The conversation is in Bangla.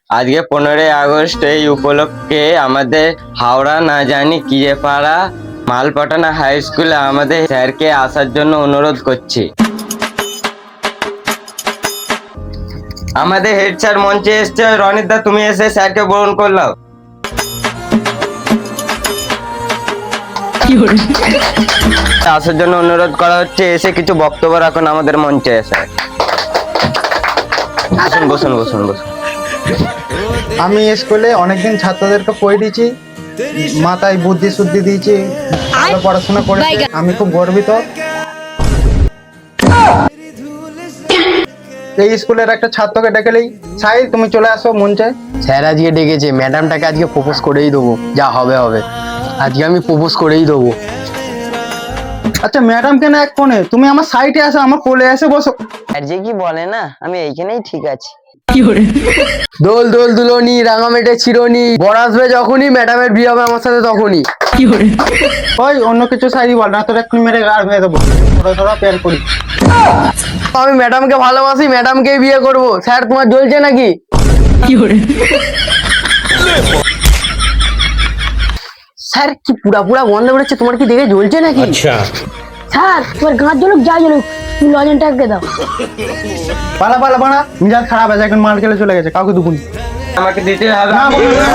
আজকে 15ই আগস্ট, এই উপলক্ষে আমাদের হাওড়া না জানি কিরেপাড়া মালপটানা হাই স্কুলে আমাদের স্যারকে আসার জন্য অনুরোধ করছি। আমাদের হেড স্যার মঞ্চে এসছে। রনিত দা, তুমি এসে স্যারকে বরণ করলাও। আসার জন্য অনুরোধ করা হচ্ছে, এসে কিছু বক্তব্য রাখুন আমাদের মঞ্চে এসে। বসুন বসুন বসুন বসুন। আমি স্কুলে অনেকদিন ছাত্রদেরকে পড়ে দিয়েছি, মাথায় বুদ্ধি শুদ্ধি দিয়েছি, ভালো পড়াশোনা করেছি, আমি খুব গর্বিত। এই স্কুলের একটা ছাত্রকে ডেকেলেই, সাই তুমি চলে আসো মঞ্চে। স্যার আজকে ডেকেছে, ম্যাডামটাকে আজকে প্রপোজ করেই দেবো, যা হবে হবে। আজকে আমি প্রপোজ করেই দেবো। আচ্ছা ম্যাডাম কেন এক কোণে, তুমি আমার সাইডে আসো, আমার কোলে এসে বসো। আর যে কি বলে না, আমি এইখানেই ঠিক আছি। দোল দোল দুলনি রাঙামেটে চিরনি, বর আসবে যখনই, ম্যাডামের বিয়ে হবে আমার সাথে তখনই। ওই অন্য কিছু সাইডই বল না, তোর এক্ষুনি মেরে গাড় ভেঙে দেবো। থোড়া থোড়া প্যার করি। আমি ম্যাডামকে ভালোবাসি, ম্যাডামকে বিয়ে করব। স্যার তোমার জ্বলছে নাকি? স্যার কি পুরা পুরা বন্ধ করেছে, তোমার কি দেখে জ্বলছে নাকি? স্যার তোমার গাঁ জ্বলুক যা জ্বলুক, তুমি লজেনটাকে দাও। পালা পালা পালা, মিজাজ খারাপ আছে, এখন মার খেলে চলে গেছে, কাউকে দুপুনি। আমাকে দিতে হবে। না, বলো না।